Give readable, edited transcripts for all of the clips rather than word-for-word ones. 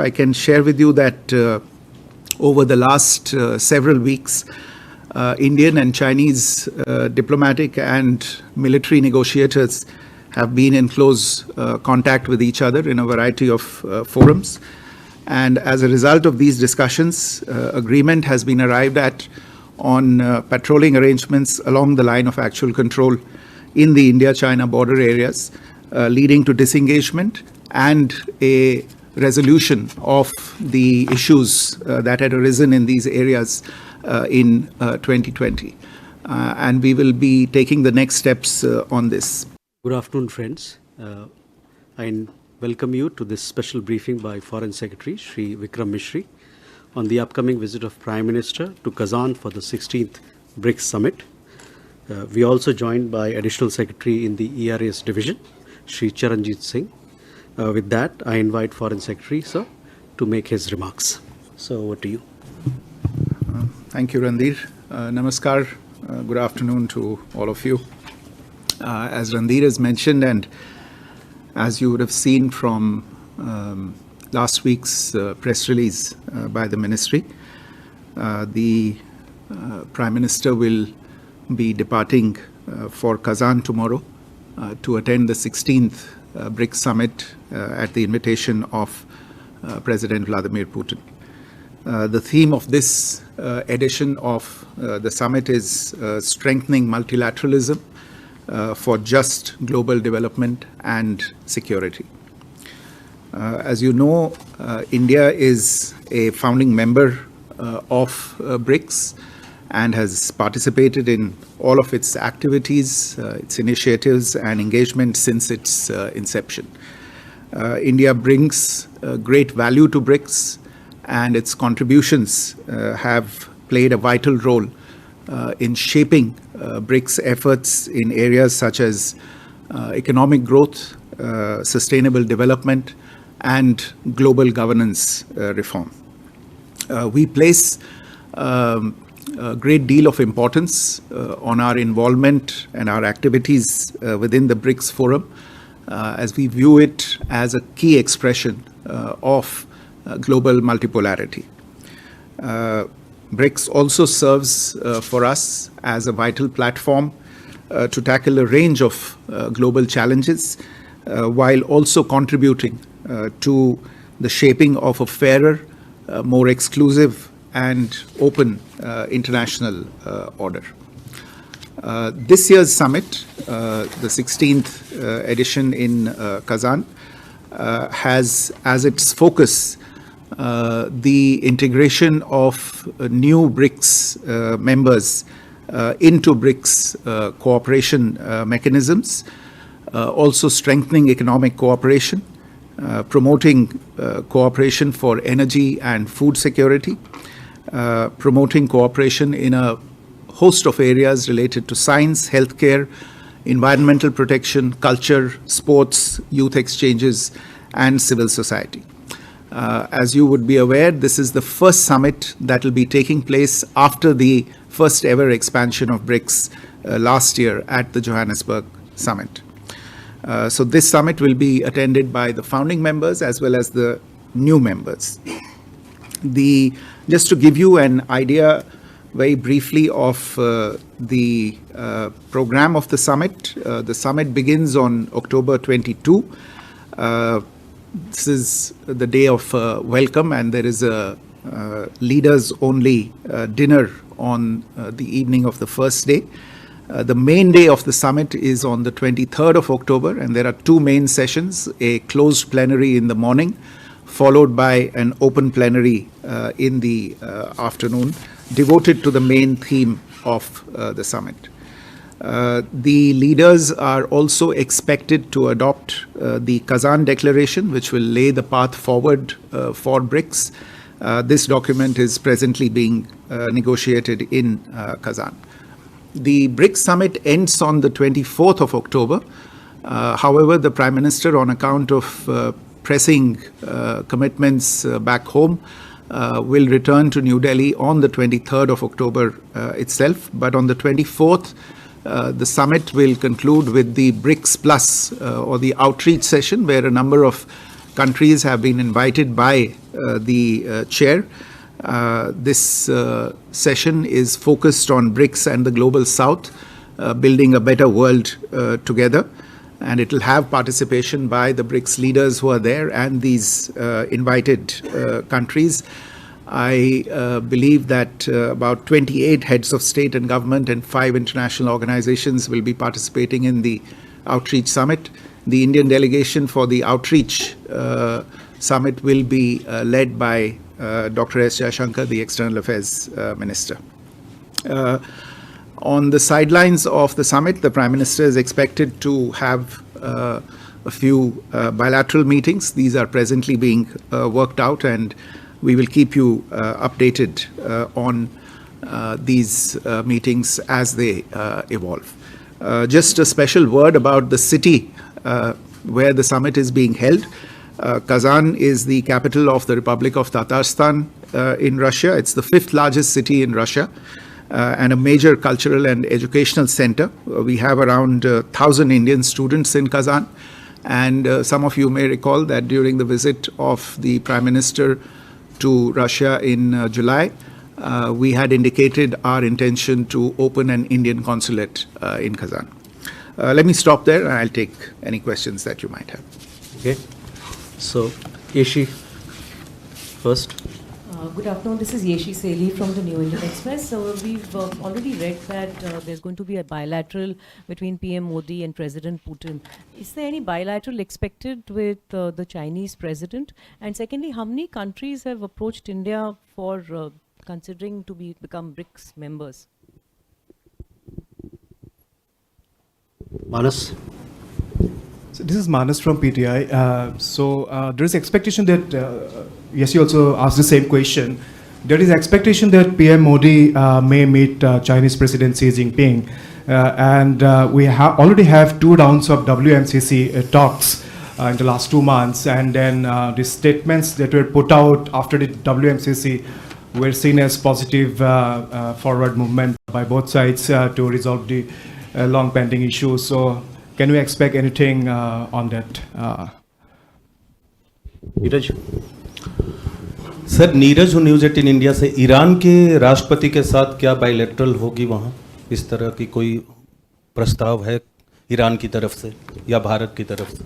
I can share with you that over the last several weeks, Indian and Chinese diplomatic and military negotiators have been in close contact with each other in a variety of forums. And as a result of these discussions, agreement has been arrived at on patrolling arrangements along the line of actual control in the India-China border areas, leading to disengagement and a resolution of the issues that had arisen in these areas in 2020. And we will be taking the next steps on this. Good afternoon, friends. I welcome you to this special briefing by Foreign Secretary Shri Vikram Misri on the upcoming visit of Prime Minister to Kazan for the 16th BRICS Summit. We are also joined by Additional Secretary in the ERAS Division, Shri Charanjit Singh. With that, I invite Foreign Secretary, sir, to make his remarks. So, over to you. Thank you, Randhir. Namaskar. Good afternoon to all of you. As Randhir has mentioned, and as you would have seen from last week's press release by the Ministry, the Prime Minister will be departing for Kazan tomorrow to attend the 16th BRICS Summit at the invitation of President Vladimir Putin. The theme of this edition of the summit is strengthening multilateralism for just global development and security. As you know, India is a founding member of BRICS and has participated in all of its activities, its initiatives and engagement since its inception. India brings great value to BRICS, and its contributions have played a vital role in shaping BRICS efforts in areas such as economic growth, sustainable development, and global governance reform. We place a great deal of importance on our involvement and our activities within the BRICS Forum, as we view it as a key expression of global multipolarity. BRICS also serves for us as a vital platform to tackle a range of global challenges, while also contributing to the shaping of a fairer, more exclusive and open international order. This year's summit, the 16th edition in Kazan, has as its focus the integration of new BRICS members into BRICS cooperation mechanisms, also strengthening economic cooperation, promoting cooperation for energy and food security, promoting cooperation in a host of areas related to science, healthcare, environmental protection, culture, sports, youth exchanges, and civil society. As you would be aware, this is the first summit that will be taking place after the first ever expansion of BRICS last year at the Johannesburg Summit. So this summit will be attended by the founding members as well as the new members. Just to give you an idea very briefly of the program of the summit begins on October 22. This is the day of welcome, and there is a leaders-only dinner on the evening of the first day. The main day of the summit is on the 23rd of October, and there are two main sessions, a closed plenary in the morning, followed by an open plenary in the afternoon, devoted to the main theme of the summit. The leaders are also expected to adopt the Kazan Declaration, which will lay the path forward for BRICS. This document is presently being negotiated in Kazan. The BRICS summit ends on the 24th of October. However, the Prime Minister, on account of pressing commitments back home, will return to New Delhi on the 23rd of October itself. But on the 24th, the summit will conclude with the BRICS Plus or the outreach session, where a number of countries have been invited by the chair. This session is focused on BRICS and the Global South, building a better world together. And it will have participation by the BRICS leaders who are there and these invited countries. I believe that about 28 heads of state and government and 5 international organizations will be participating in the Outreach Summit. The Indian delegation for the Outreach Summit will be led by Dr. S. Jaishankar, the External Affairs Minister. On the sidelines of the summit, the Prime Minister is expected to have a few bilateral meetings. These are presently being worked out, and we will keep you updated on these meetings as they evolve. Just a special word about the city where the summit is being held. Kazan is the capital of the Republic of Tatarstan in Russia. It's the 5th largest city in Russia. And a major cultural and educational center. We have around 1,000 Indian students in Kazan. And some of you may recall that during the visit of the Prime Minister to Russia in July, we had indicated our intention to open an Indian consulate in Kazan. Let me stop there and I'll take any questions that you might have. Okay. So, Yeshi, first. Good afternoon. This is Yeshi Seli from the New Indian Express. So we've already read that there's going to be a bilateral between PM Modi and President Putin. Is there any bilateral expected with the Chinese president? And secondly, how many countries have approached India for considering to become BRICS members? Manas. So this is Manas from PTI. There is expectation that, yes, you also asked the same question. There is expectation that PM Modi may meet Chinese President Xi Jinping. We already have 2 rounds of WMCC talks in the last 2 months. And then the statements that were put out after the WMCC were seen as positive forward movement by both sides to resolve the long pending issues. So can we expect anything on that? Neeraj. Sir, Neeraj हूँ news 18 India से। Iran के राष्ट्रपति के साथ क्या bilateral होगी वहाँ? इस तरह की कोई प्रस्ताव है ईरान की तरफ से या भारत की तरफ से?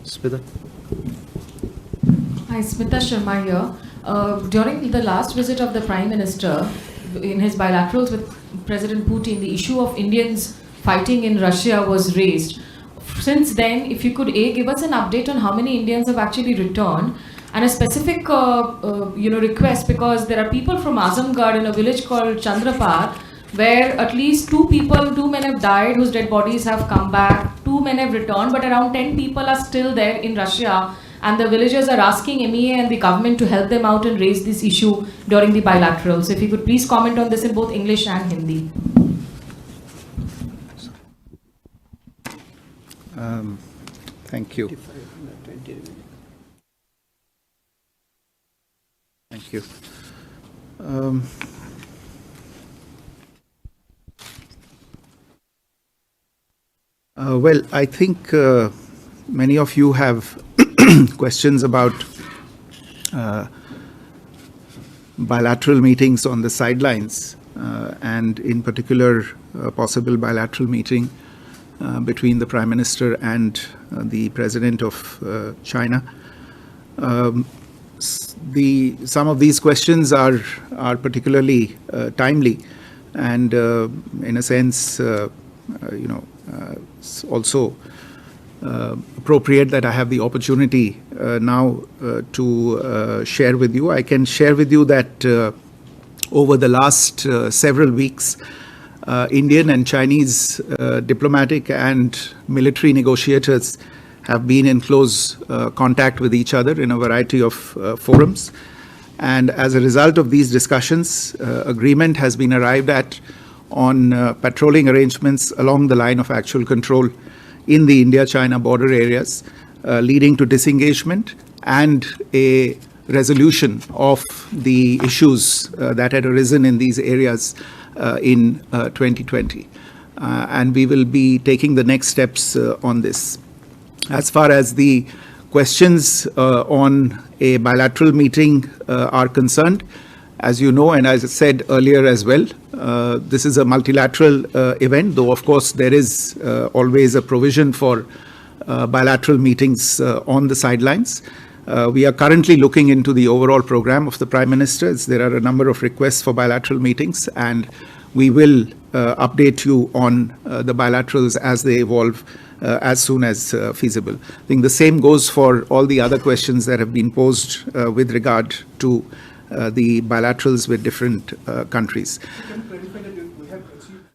Smita. Hi, Smita Sharma here. During the last visit of the Prime Minister, in his bilaterals with President Putin, the issue of Indians fighting in Russia was raised. Since then, if you could give us an update on how many Indians have actually returned, and a specific request, because there are people from Azamgarh in a village called Chandrapar, where at least 2 men have died whose dead bodies have come back, 2 men have returned, but around 10 people are still there in Russia, and the villagers are asking MEA and the government to help them out and raise this issue during the bilateral. So if you could please comment on this in both English and Hindi. Thank you. Thank you. Well, I think many of you have questions about bilateral meetings on the sidelines, and in particular, a possible bilateral meeting between the Prime Minister and the President of China. Some of these questions are particularly timely, and in a sense, it's also appropriate that I have the opportunity now to share with you. I can share with you that over the last several weeks, Indian and Chinese diplomatic and military negotiators have been in close contact with each other in a variety of forums. And as a result of these discussions, agreement has been arrived at on patrolling arrangements along the line of actual control in the India-China border areas, leading to disengagement and a resolution of the issues that had arisen in these areas in 2020. And we will be taking the next steps on this. As far as the questions on a bilateral meeting are concerned, as you know, and as I said earlier as well, this is a multilateral event, though of course there is always a provision for bilateral meetings on the sidelines. We are currently looking into the overall program of the Prime Minister. There are a number of requests for bilateral meetings, and we will update you on the bilaterals as they evolve as soon as feasible. I think the same goes for all the other questions that have been posed with regard to the bilaterals with different countries. Can you clarify that we have achieved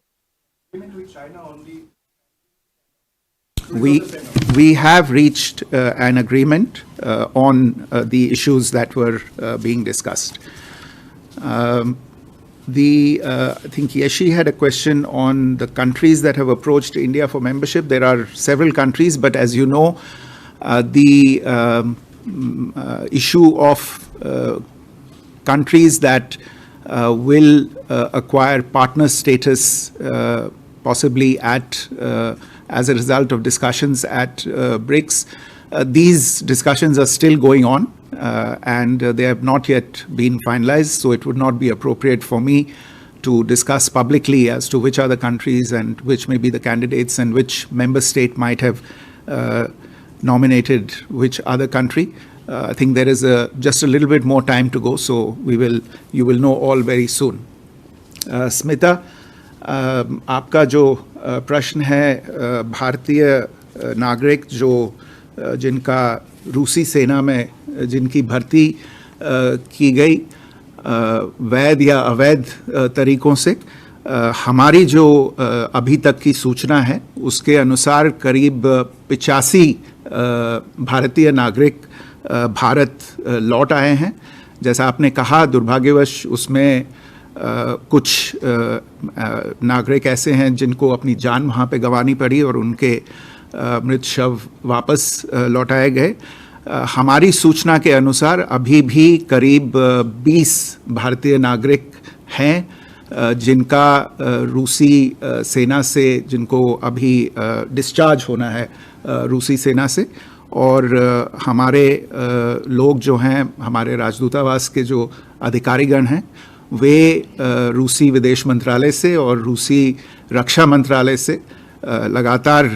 agreement with China only? We have reached an agreement on the issues that were being discussed. I think Yeshi had a question on the countries that have approached India for membership. There are several countries, but as you know, the issue of countries that will acquire partner status possibly as a result of discussions at BRICS. These discussions are still going on and they have not yet been finalized, so it would not be appropriate for me to discuss publicly as to which are the countries and which may be the candidates and which member state might have nominated which other country. I think there is just a little bit more time to go, so you will know all very soon. Smita, आपका जो प्रश्न है भारतीय नागरिक जो जिनका रूसी सेना में जिनकी भर्ती की गई वैध या अवैध तरीकों से, हमारी जो अभी तक की सूचना है उसके अनुसार करीब 85 भारतीय नागरिक भारत लौट आए हैं. जैसा आपने कहा, दुर्भाग्यवश उसमें कुछ नागरिक ऐसे हैं जिनको अपनी जान वहाँ पे गंवानी पड़ी और उनके मृत शव वापस लौटाए गए. हमारी सूचना के अनुसार अभी भी करीब 20 भारतीय नागरिक हैं जिनका रूसी सेना से, जिनको अभी डिस्चार्ज होना है रूसी सेना से, और हमारे लोग जो हैं, हमारे राजदूतावास के जो अधिकारीगण हैं, वे रूसी विदेश मंत्रालय से और रूसी रक्षा मंत्रालय से लगातार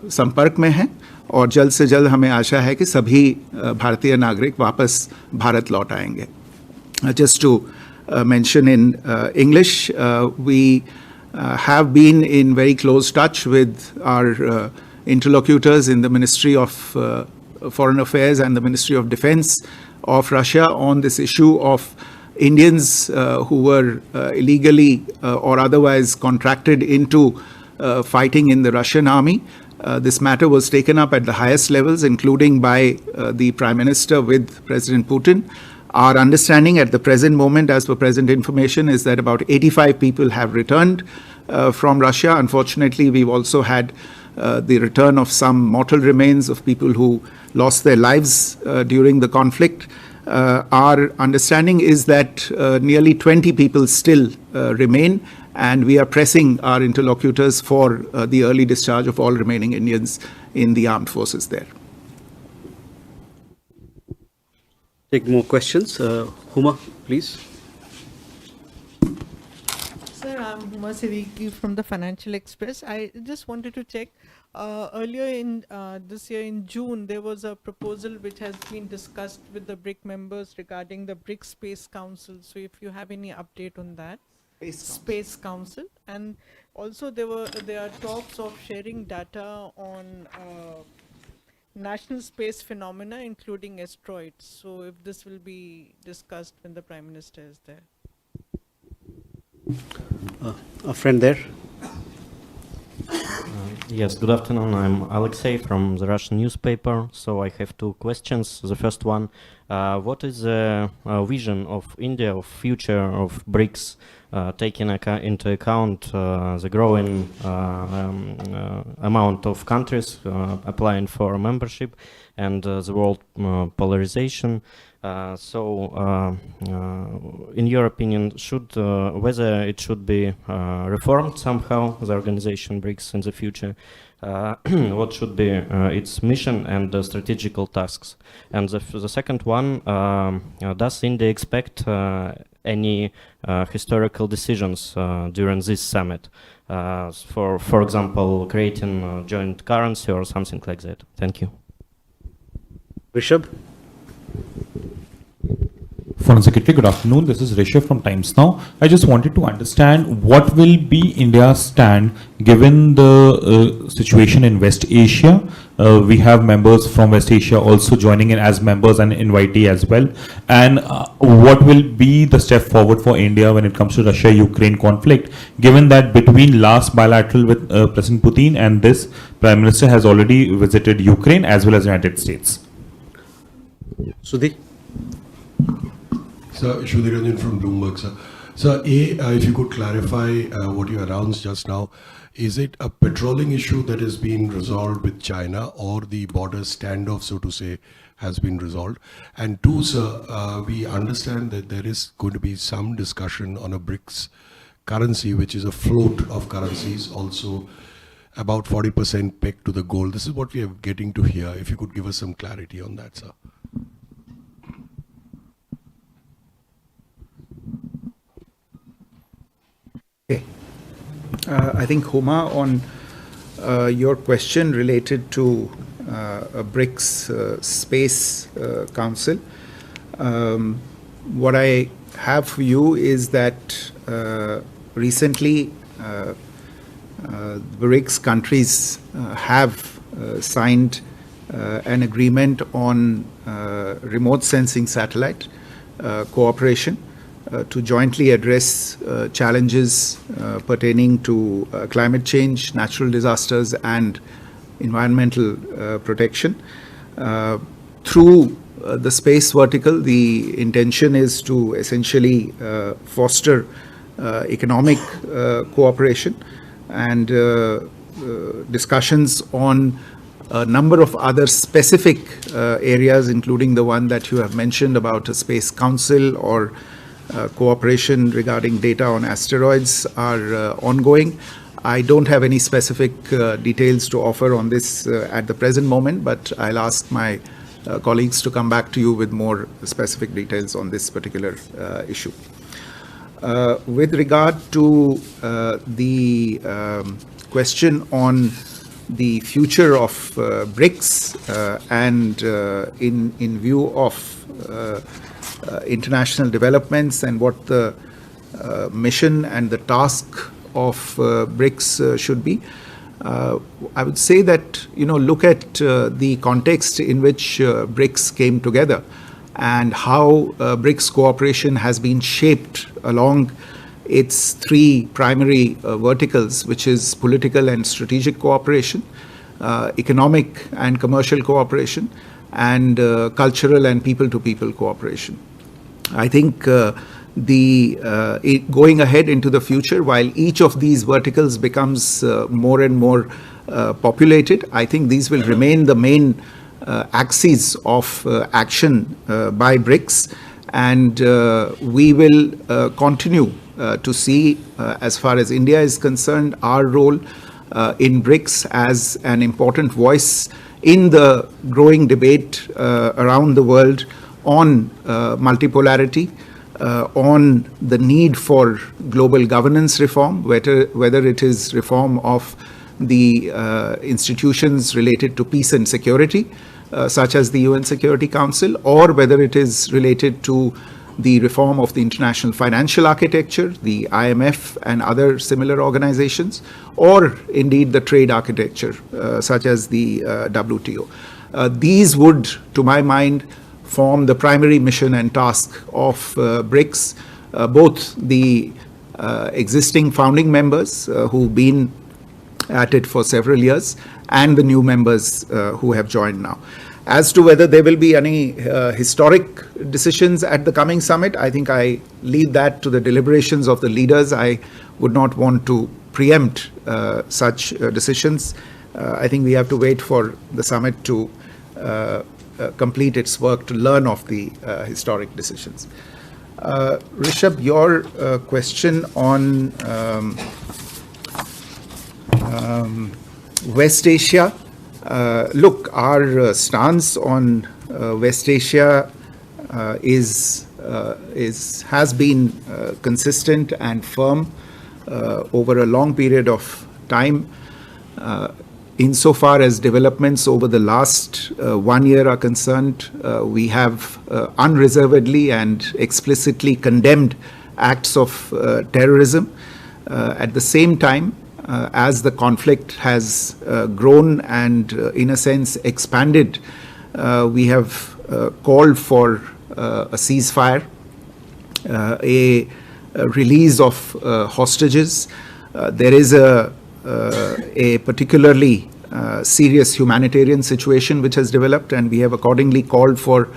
संपर्क में हैं और जल्द से जल्द हमें आशा है कि सभी भारतीय नागरिक वापस भारत लौट आएंगे. Just to mention in English, we have been in very close touch with our interlocutors in the Ministry of Foreign Affairs and the Ministry of Defense of Russia on this issue of Indians who were illegally or otherwise contracted into fighting in the Russian army. This matter was taken up at the highest levels, including by the Prime Minister with President Putin. Our understanding at the present moment, as per present information, is that about 85 people have returned from Russia. Unfortunately, we've also had the return of some mortal remains of people who lost their lives during the conflict. Our understanding is that nearly 20 people still remain, and we are pressing our interlocutors for the early discharge of all remaining Indians in the armed forces there. Take more questions. Huma, please. Sir, I'm Huma Siddiqui from the Financial Express. I just wanted to check, earlier in this year in June, there was a proposal which has been discussed with the BRIC members regarding the BRIC Space Council. So if you have any update on that. Space Council. And also there are talks of sharing data on national space phenomena, including asteroids. So if this will be discussed when the Prime Minister is there. A friend there. Yes, good afternoon. I'm Alexei from the Russian newspaper. So I have two questions. The first one, what is the vision of India of future of BRICS, taking into account the growing amount of countries applying for membership and the world polarization? In your opinion, whether it should be reformed somehow, the organization BRICS in the future, what should be its mission and strategical tasks? And the second one, does India expect any historical decisions during this summit? For example, creating a joint currency or something like that. Thank you. Rishabh? Foreign Secretary, good afternoon. This is Rishabh from Times Now. I just wanted to understand what will be India's stand given the situation in West Asia. We have members from West Asia also joining in as members and invitee as well. And what will be the step forward for India when it comes to Russia-Ukraine conflict, given that between last bilateral with President Putin and this, Prime Minister has already visited Ukraine as well as United States. Sudhi? Sir, Sudhi Ranjan from Bloomberg, sir. Sir, if you could clarify what you announced just now, is it a patrolling issue that is being resolved with China, or the border standoff, so to say, has been resolved? And two, sir, we understand that there is going to be some discussion on a BRICS currency, which is a float of currencies, also about 40% pegged to the gold. This is what we are getting to hear. If you could give us some clarity on that, sir. Okay. I think, Huma, on your question related to a BRICS Space Council, what I have for you is that recently BRICS countries have signed an agreement on remote sensing satellite cooperation to jointly address challenges pertaining to climate change, natural disasters, and environmental protection. Through the space vertical, the intention is to essentially foster economic cooperation and discussions on a number of other specific areas, including the one that you have mentioned about a space council or cooperation regarding data on asteroids, are ongoing. I don't have any specific details to offer on this at the present moment, but I'll ask my colleagues to come back to you with more specific details on this particular issue. With regard to the question on the future of BRICS and in view of international developments and what the mission and the task of BRICS should be, I would say that, look at the context in which BRICS came together and how BRICS cooperation has been shaped along its three primary verticals, which is political and strategic cooperation, economic and commercial cooperation, and cultural and people-to-people cooperation. I think going ahead into the future, while each of these verticals becomes more and more populated, I think these will remain the main axes of action by BRICS, and we will continue to see, as far as India is concerned, our role in BRICS as an important voice in the growing debate around the world on multipolarity, on the need for global governance reform, whether it is reform of the institutions related to peace and security, such as the UN Security Council, or whether it is related to the reform of the international financial architecture, the IMF and other similar organizations, or indeed the trade architecture, such as the WTO. These would, to my mind, form the primary mission and task of BRICS, both the existing founding members who've been at it for several years and the new members who have joined now. As to whether there will be any historic decisions at the coming summit, I think I leave that to the deliberations of the leaders. I would not want to preempt such decisions. I think we have to wait for the summit to complete its work to learn of the historic decisions. Rishabh, your question on West Asia, look, our stance on West Asia has been consistent and firm over a long period of time. Insofar as developments over the last 1 year are concerned, we have unreservedly and explicitly condemned acts of terrorism. At the same time, as the conflict has grown and, in a sense, expanded, we have called for a ceasefire, a release of hostages. There is a particularly serious humanitarian situation which has developed, and we have accordingly called for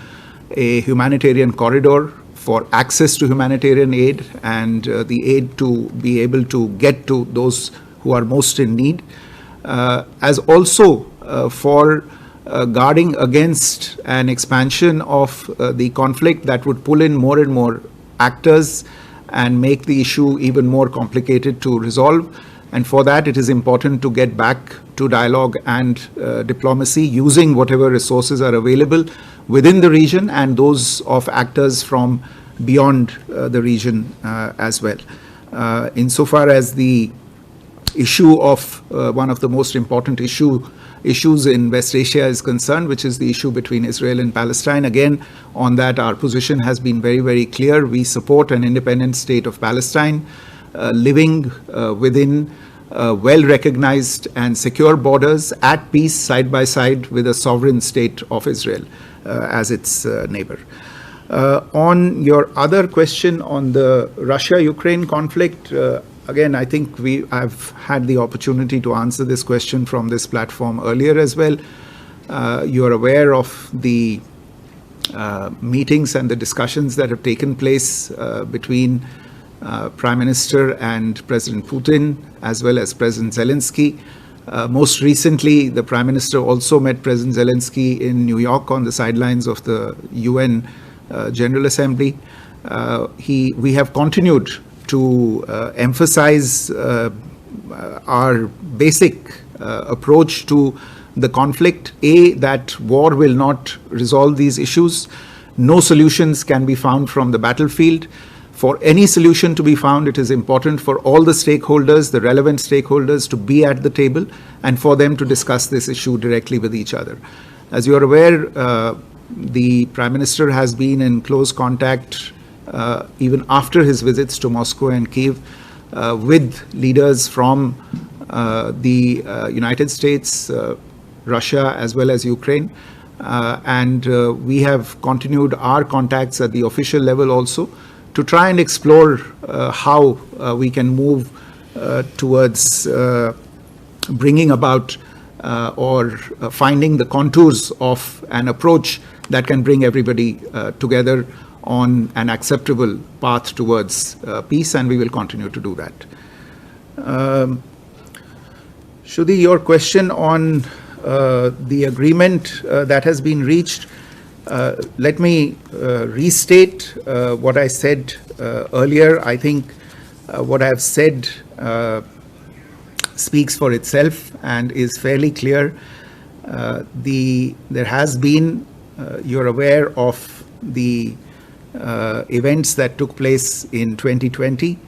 a humanitarian corridor for access to humanitarian aid and the aid to be able to get to those who are most in need, as also for guarding against an expansion of the conflict that would pull in more and more actors and make the issue even more complicated to resolve. And for that, it is important to get back to dialogue and diplomacy using whatever resources are available within the region and those of actors from beyond the region as well. Insofar as the issue of one of the most important issues in West Asia is concerned, which is the issue between Israel and Palestine, again, on that our position has been very, very clear. We support an independent state of Palestine living within well-recognized and secure borders at peace side by side with a sovereign state of Israel as its neighbor. On your other question on the Russia-Ukraine conflict, again, I think I've had the opportunity to answer this question from this platform earlier as well. You are aware of the meetings and the discussions that have taken place between Prime Minister and President Putin, as well as President Zelensky. Most recently, the Prime Minister also met President Zelensky in New York on the sidelines of the UN General Assembly. We have continued to emphasize our basic approach to the conflict. That war will not resolve these issues. No solutions can be found from the battlefield. For any solution to be found, it is important for all the stakeholders, the relevant stakeholders, to be at the table and for them to discuss this issue directly with each other. As you are aware, the Prime Minister has been in close contact even after his visits to Moscow and Kyiv with leaders from the United States, Russia, as well as Ukraine. And we have continued our contacts at the official level also to try and explore how we can move towards bringing about or finding the contours of an approach that can bring everybody together on an acceptable path towards peace, and we will continue to do that. Shruti, your question on the agreement that has been reached, let me restate what I said earlier. I think what I have said speaks for itself and is fairly clear. There has been, you're aware of the events that took place in 2020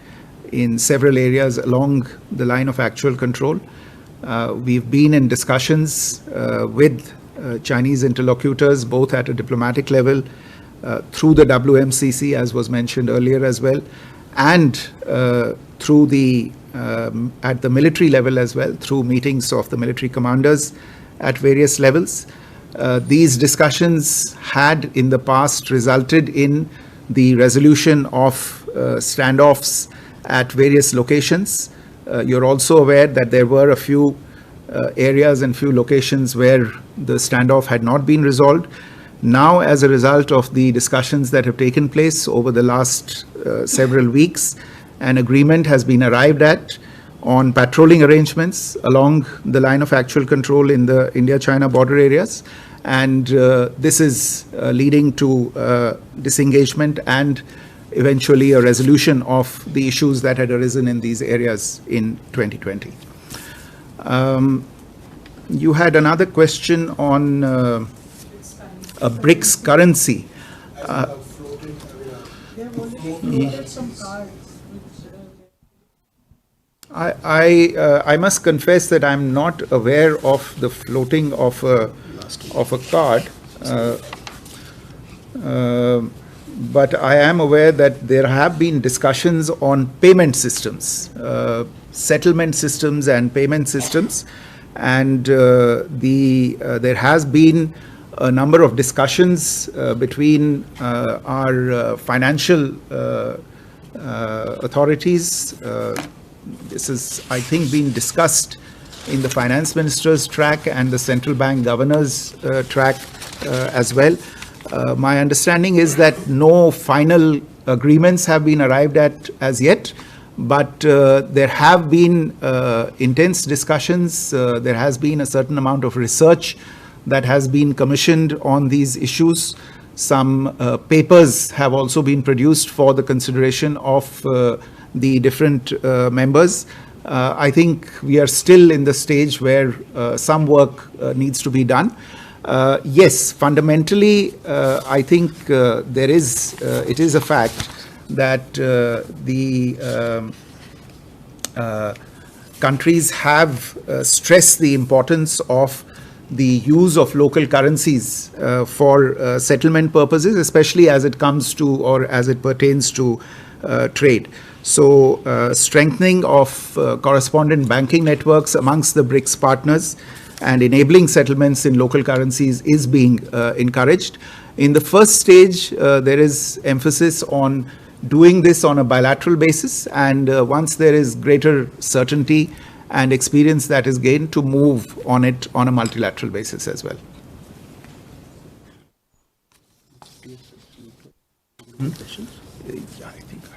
in several areas along the line of actual control. We've been in discussions with Chinese interlocutors, both at a diplomatic level, through the WMCC, as was mentioned earlier as well, and through the at the military level as well, through meetings of the military commanders at various levels. These discussions had in the past resulted in the resolution of standoffs at various locations. You're also aware that there were a few areas and few locations where the standoff had not been resolved. Now, as a result of the discussions that have taken place over the last several weeks, an agreement has been arrived at on patrolling arrangements along the line of actual control in the India-China border areas. And this is leading to disengagement and eventually a resolution of the issues that had arisen in these areas in 2020. you had another question on a BRICS currency. I must confess that I'm not aware of the floating of a card, but I am aware that there have been discussions on payment systems, settlement systems and payment systems, and there has been a number of discussions between our financial authorities. This is, I think, being discussed in the finance minister's track and the central bank governor's track as well. My understanding is that no final agreements have been arrived at as yet, but there have been intense discussions. There has been a certain amount of research that has been commissioned on these issues. Some papers have also been produced for the consideration of the different members. I think we are still in the stage where some work needs to be done. Yes, fundamentally, I think it is a fact that the countries have stressed the importance of the use of local currencies for settlement purposes, especially as it comes to or as it pertains to trade. So strengthening of correspondent banking networks amongst the BRICS partners and enabling settlements in local currencies is being encouraged. In the first stage, there is emphasis on doing this on a bilateral basis, and once there is greater certainty and experience that is gained, to move on it on a multilateral basis as well. Yeah, I think I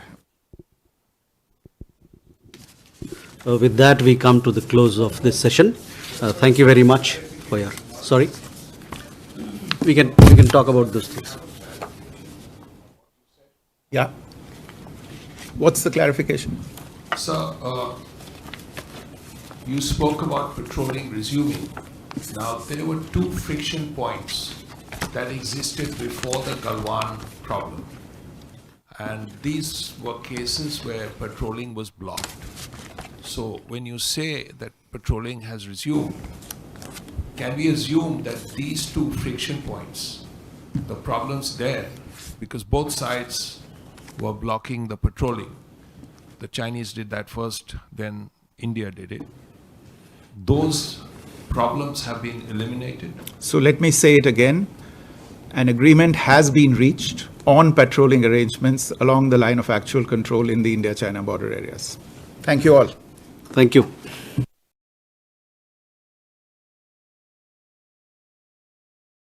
have. With that, we come to the close of this session. Thank you very much for your. Sorry, we can talk about those things. Yeah. What's the clarification? Sir, you spoke about patrolling resuming. Now, there were two friction points that existed before the Galwan problem. And these were cases where patrolling was blocked. So when you say that patrolling has resumed, can we assume that these two friction points, the problems there, because both sides were blocking the patrolling, the Chinese did that first, then India did it, those problems have been eliminated? So let me say it again. An agreement has been reached on patrolling arrangements along the line of actual control in the India-China border areas. Thank you all. Thank you.